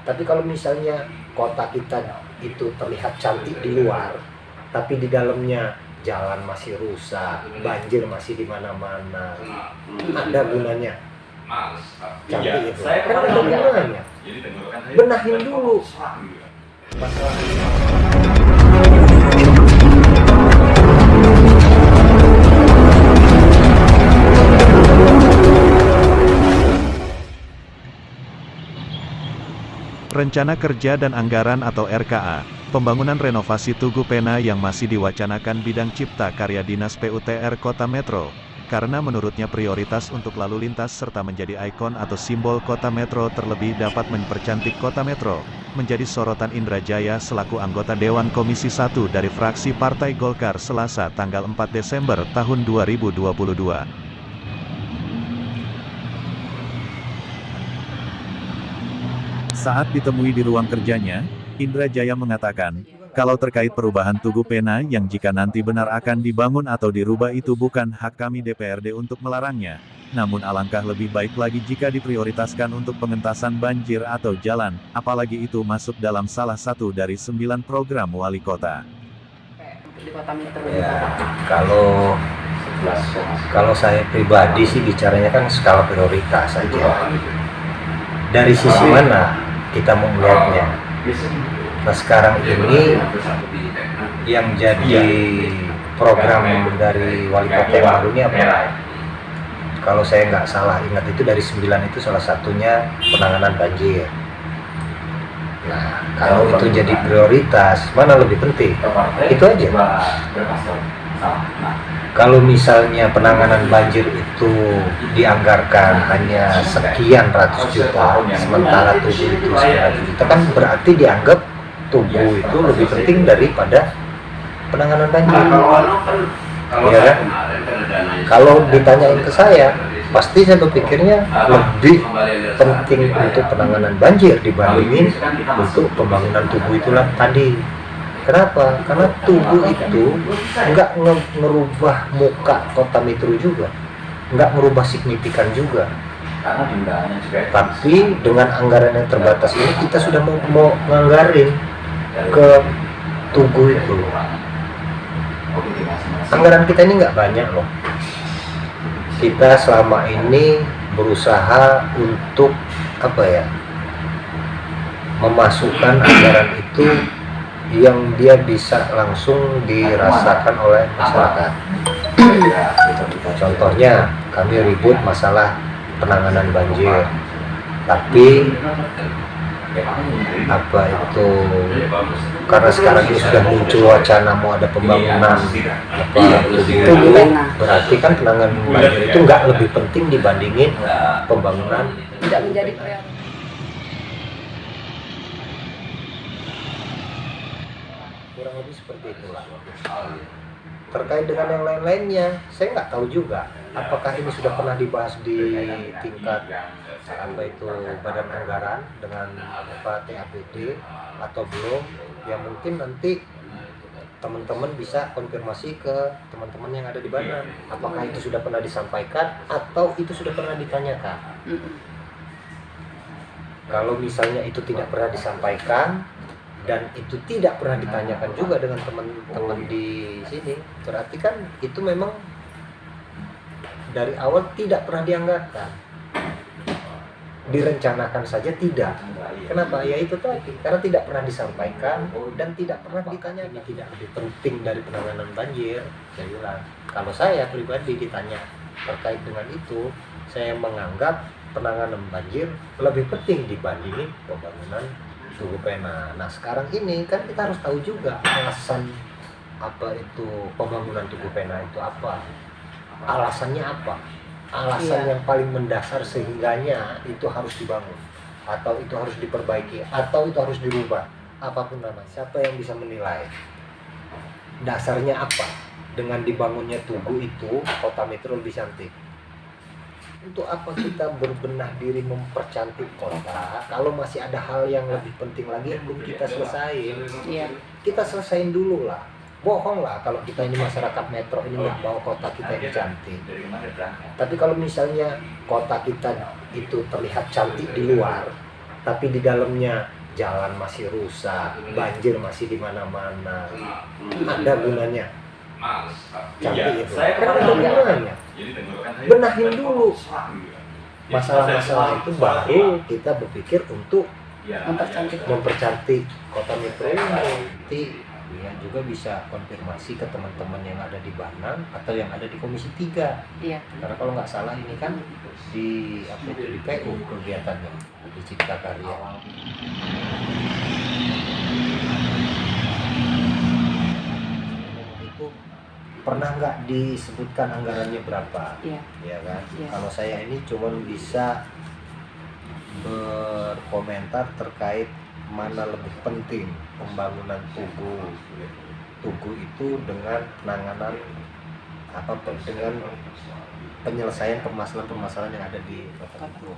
Tapi kalau misalnya kota kita itu terlihat cantik di luar, tapi di dalamnya jalan masih rusak, banjir masih di mana-mana, ada gunanya cantik itu? Kan ada gunanya. Benahin dulu masalah. Rencana Kerja dan Anggaran atau RKA, pembangunan renovasi Tugu Pena yang masih diwacanakan bidang cipta karya Dinas PUTR Kota Metro, karena menurutnya prioritas untuk lalu lintas serta menjadi ikon atau simbol Kota Metro terlebih dapat mempercantik Kota Metro, menjadi sorotan Indra Jaya selaku anggota Dewan Komisi 1 dari fraksi Partai Golkar Selasa tanggal 4 Desember tahun 2022. Saat ditemui di ruang kerjanya, Indra Jaya mengatakan, kalau terkait perubahan Tugu Pena yang jika nanti benar akan dibangun atau dirubah itu bukan hak kami DPRD untuk melarangnya, namun alangkah lebih baik lagi jika diprioritaskan untuk pengentasan banjir atau jalan, apalagi itu masuk dalam salah satu dari 9 program wali kota. Ya, kalau saya pribadi sih bicaranya kan skala prioritas saja. Dari sisi mana kita mau melihatnya? Nah sekarang ini yang jadi program dari wali kota yang baru ini apa? Kalau saya nggak salah ingat itu dari 9 itu salah satunya penanganan banjir. Nah kalau itu jadi prioritas, mana lebih penting? Itu aja. Kalau misalnya penanganan banjir itu dianggarkan hanya sekian ratus juta, sementara Tugu itu 900 juta, kan berarti dianggap Tugu itu lebih penting daripada penanganan banjir. Ya kan? Kalau ditanyain ke saya, pasti saya berpikirnya lebih penting untuk penanganan banjir dibandingin untuk pembangunan Tugu itulah tadi. Kenapa? Karena Tugu itu nggak ngerubah muka Kota Metro juga, nggak ngerubah signifikan juga. Tapi dengan anggaran yang terbatas ini kita sudah mau nganggarin ke Tugu itu. Anggaran kita ini nggak banyak loh. Kita selama ini berusaha untuk memasukkan anggaran itu yang dia bisa langsung dirasakan oleh masyarakat. Contohnya kami ribut masalah penanganan banjir, tapi karena sekarang ini sudah muncul wacana mau ada pembangunan Tugu, berarti kan penanganan banjir itu nggak lebih penting dibandingin pembangunan. Tidak menjadi prioritas. Kurang lebih seperti itulah. Terkait dengan yang lain-lainnya, saya nggak tahu juga apakah ini sudah pernah dibahas di tingkat badan anggaran dengan TAPD atau belum. Ya mungkin nanti teman-teman bisa konfirmasi ke teman-teman yang ada di badan, apakah itu sudah pernah disampaikan atau itu sudah pernah ditanyakan. Kalau misalnya itu tidak pernah disampaikan dan itu tidak pernah ditanyakan juga dengan teman-teman di sini, berarti kan itu memang dari awal tidak pernah dianggarkan, direncanakan saja tidak. Kenapa? Ya itu tadi, karena tidak pernah disampaikan dan tidak pernah ditanyakan. Ini tidak lebih penting dari penanganan banjir. Saya bilang, kalau saya pribadi ditanya terkait dengan itu, saya menganggap penanganan banjir lebih penting dibandingin pembangunan Tugu Pena. Nah sekarang ini kan kita harus tahu juga alasan apa itu pembangunan Tugu Pena itu apa, alasannya apa, alasan yang paling mendasar sehingganya itu harus dibangun atau itu harus diperbaiki atau itu harus dirubah, apapun namanya. Siapa yang bisa menilai dasarnya apa dengan dibangunnya Tugu itu Kota Metro lebih cantik? Untuk apa kita berbenah diri mempercantik kota kalau masih ada hal yang lebih penting lagi yang belum kita selesain? Kita selesain dulu lah. Bohong lah kalau kita ini masyarakat Metro ini nggak mau kota kita ini cantik. Tapi kalau misalnya kota kita itu terlihat cantik di luar, tapi di dalamnya jalan masih rusak, banjir masih di mana-mana, ada gunanya cantik itu? Kan ada gunanya. Benahin dulu masalah-masalah itu, baru kita berpikir untuk mempercantik kota Metro ini. Nanti ya juga bisa konfirmasi ke teman-teman yang ada di Banang atau yang ada di Komisi 3. Iya. Karena kalau nggak salah ini kan di di PU kegiatannya, di Cipta Karya. Itu pernah nggak disebutkan anggarannya berapa? Iya. Ya kan? Iya. Kalau saya ini cuma bisa berkomentar terkait mana lebih penting pembangunan Tugu itu dengan penanganan dengan penyelesaian permasalahan-permasalahan yang ada di kota itu.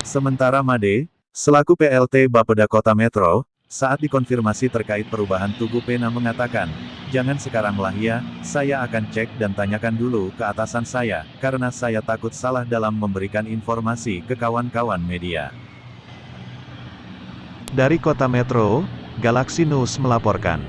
Sementara Made, selaku PLT Bapeda Kota Metro, saat dikonfirmasi terkait perubahan Tugu Pena mengatakan, "Jangan sekarang lah ya, saya akan cek dan tanyakan dulu ke atasan saya, karena saya takut salah dalam memberikan informasi ke kawan-kawan media." Dari Kota Metro, Galaxy News melaporkan.